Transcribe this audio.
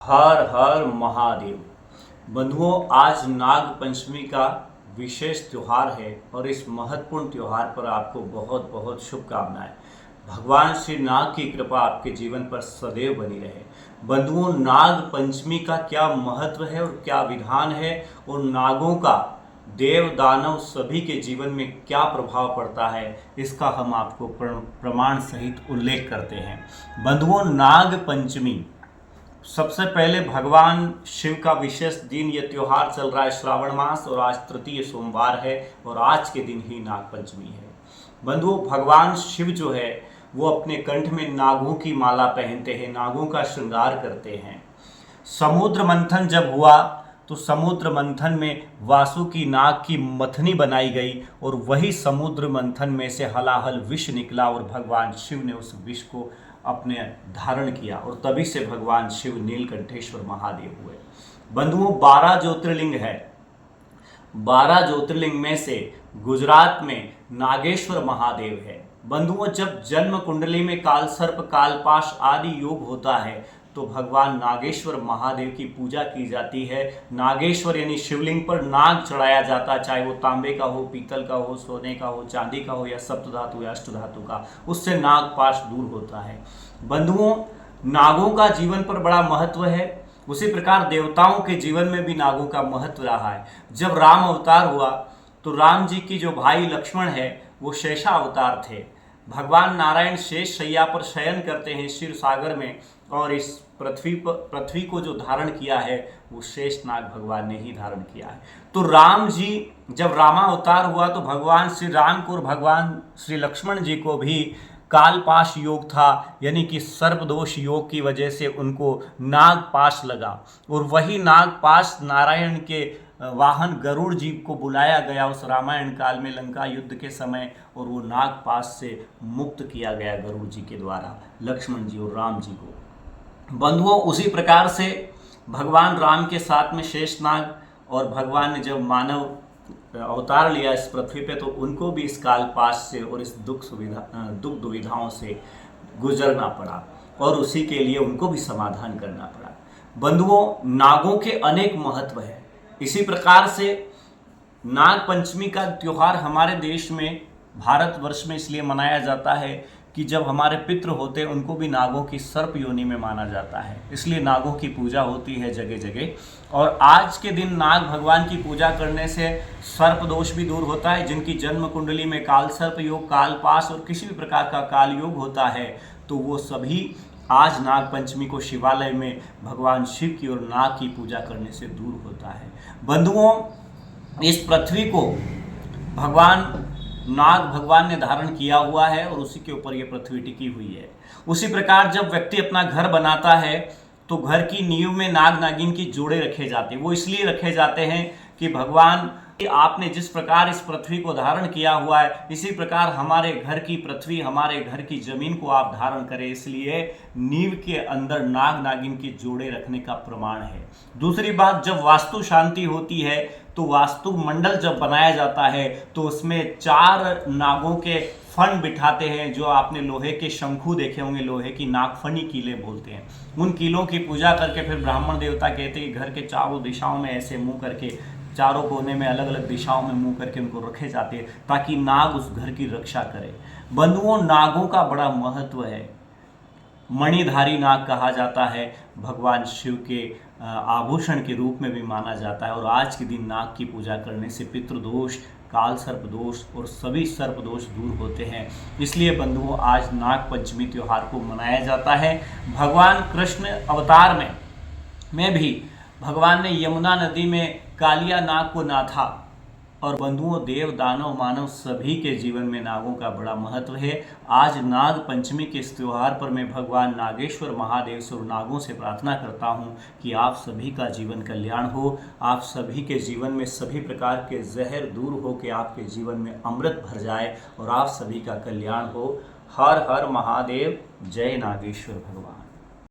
हर हर महादेव। बंधुओं, आज नाग पंचमी का विशेष त्योहार है और इस महत्वपूर्ण त्योहार पर आपको बहुत बहुत शुभकामनाएं। भगवान श्री नाग की कृपा आपके जीवन पर सदैव बनी रहे। बंधुओं, नाग पंचमी का क्या महत्व है और क्या विधान है और नागों का देव दानव सभी के जीवन में क्या प्रभाव पड़ता है, इसका हम आपको प्रमाण सहित उल्लेख करते हैं। बंधुओं, नाग पंचमी सबसे पहले भगवान शिव का विशेष दिन, यह त्योहार चल रहा है श्रावण मास और आज तृतीय सोमवार है और आज के दिन ही नाग पंचमी है। बंधुओं, भगवान शिव जो है वो अपने कंठ में नागों की माला पहनते हैं, नागों का श्रृंगार करते हैं। समुद्र मंथन जब हुआ तो समुद्र मंथन में वासुकी नाग की मथनी बनाई गई और वही समुद्र मंथन में से हलाहल विष निकला और भगवान शिव ने उस विष को अपने धारण किया और तभी से भगवान शिव नीलकंठेश्वर महादेव हुए। बंधुओं, 12 ज्योतिर्लिंग है। 12 ज्योतिर्लिंग में से गुजरात में नागेश्वर महादेव है। बंधुओं, जब जन्म कुंडली में कालसर्प, कालपाश आदि योग होता है तो भगवान नागेश्वर महादेव की पूजा की जाती है। नागेश्वर यानी शिवलिंग पर नाग चढ़ाया जाता है, चाहे वो तांबे का हो, पीतल का हो, सोने का हो, चांदी का हो या सप्तधातु या अष्टधातु का, उससे नागपाश दूर होता है। बंधुओं, नागों का जीवन पर बड़ा महत्व है। उसी प्रकार देवताओं के जीवन में भी नागों का महत्व रहा है। जब राम अवतार हुआ तो राम जी की जो भाई लक्ष्मण है वो शेषा अवतार थे। भगवान नारायण शेष शैया पर शयन करते हैं क्षीर सागर में और इस पृथ्वी को जो धारण किया है वो शेषनाग भगवान ने ही धारण किया है। तो राम जी जब रामावतार हुआ तो भगवान श्री राम को और भगवान श्री लक्ष्मण जी को भी कालपाश योग था, यानी कि सर्पदोष योग की वजह से उनको नागपाश लगा और वही नागपाश नारायण के वाहन गरुड़ जी को बुलाया गया उस रामायण काल में लंका युद्ध के समय और वो नागपाश से मुक्त किया गया गरुड़ जी के द्वारा लक्ष्मण जी और राम जी को। बंधुओं, उसी प्रकार से भगवान राम के साथ में शेषनाग और भगवान ने जब मानव अवतार लिया इस पृथ्वी पे तो उनको भी इस कालपाश से और इस दुख दुविधाओं से गुजरना पड़ा और उसी के लिए उनको भी समाधान करना पड़ा। बंधुओं, नागों के अनेक महत्व है। इसी प्रकार से नाग पंचमी का त्योहार हमारे देश में, भारतवर्ष में इसलिए मनाया जाता है कि जब हमारे पितृ होते हैं उनको भी नागों की सर्प योनि में माना जाता है, इसलिए नागों की पूजा होती है जगह जगह। और आज के दिन नाग भगवान की पूजा करने से सर्प दोष भी दूर होता है। जिनकी जन्म कुंडली में काल सर्प योग, कालपाश और किसी भी प्रकार का काल योग होता है तो वो सभी आज नाग पंचमी को शिवालय में भगवान शिव की और नाग की पूजा करने से दूर होता है। बंधुओं, इस पृथ्वी को नाग भगवान ने धारण किया हुआ है और उसी के ऊपर ये पृथ्वी टिकी हुई है। उसी प्रकार जब व्यक्ति अपना घर बनाता है तो घर की नींव में नाग नागिन की जोड़े रखे जाते हैं। वो इसलिए रखे जाते हैं कि भगवान, आपने जिस प्रकार इस पृथ्वी को धारण किया हुआ है इसी प्रकार हमारे घर की पृथ्वी, हमारे घर की जमीन को आप धारण करें, इसलिए नींव के अंदर नाग नागिन की जोड़े रखने का प्रमाण है। दूसरी बात, जब वास्तु शांति होती है तो वास्तु मंडल जब बनाया जाता है तो उसमें 4 नागों के फन बिठाते हैं, जो आपने लोहे के शंखु देखे होंगे, लोहे की नागफनी कीले बोलते हैं। उन कीलों की पूजा करके फिर ब्राह्मण देवता कहते हैं कि घर के चारों दिशाओं में ऐसे मुंह करके, चारों कोने में अलग अलग दिशाओं में मुंह करके उनको रखे जाते हैं ताकि नाग उस घर की रक्षा करे। बंधुओं, नागों का बड़ा महत्व है। मणिधारी नाग कहा जाता है, भगवान शिव के आभूषण के रूप में भी माना जाता है और आज के दिन नाग की पूजा करने से पितृदोष, काल सर्प दोष और सभी सर्प दोष दूर होते हैं। इसलिए बंधुओं, आज नाग पंचमी त्योहार को मनाया जाता है। भगवान कृष्ण अवतार में भी भगवान ने यमुना नदी में कालिया नाग को नाथा और बंधुओं, देव दानव मानव सभी के जीवन में नागों का बड़ा महत्व है। आज नाग पंचमी के इस त्यौहार पर मैं भगवान नागेश्वर महादेव से और नागों से प्रार्थना करता हूं कि आप सभी का जीवन कल्याण हो, आप सभी के जीवन में सभी प्रकार के जहर दूर हो के आपके जीवन में अमृत भर जाए और आप सभी का कल्याण हो। हर हर महादेव। जय नागेश्वर भगवान।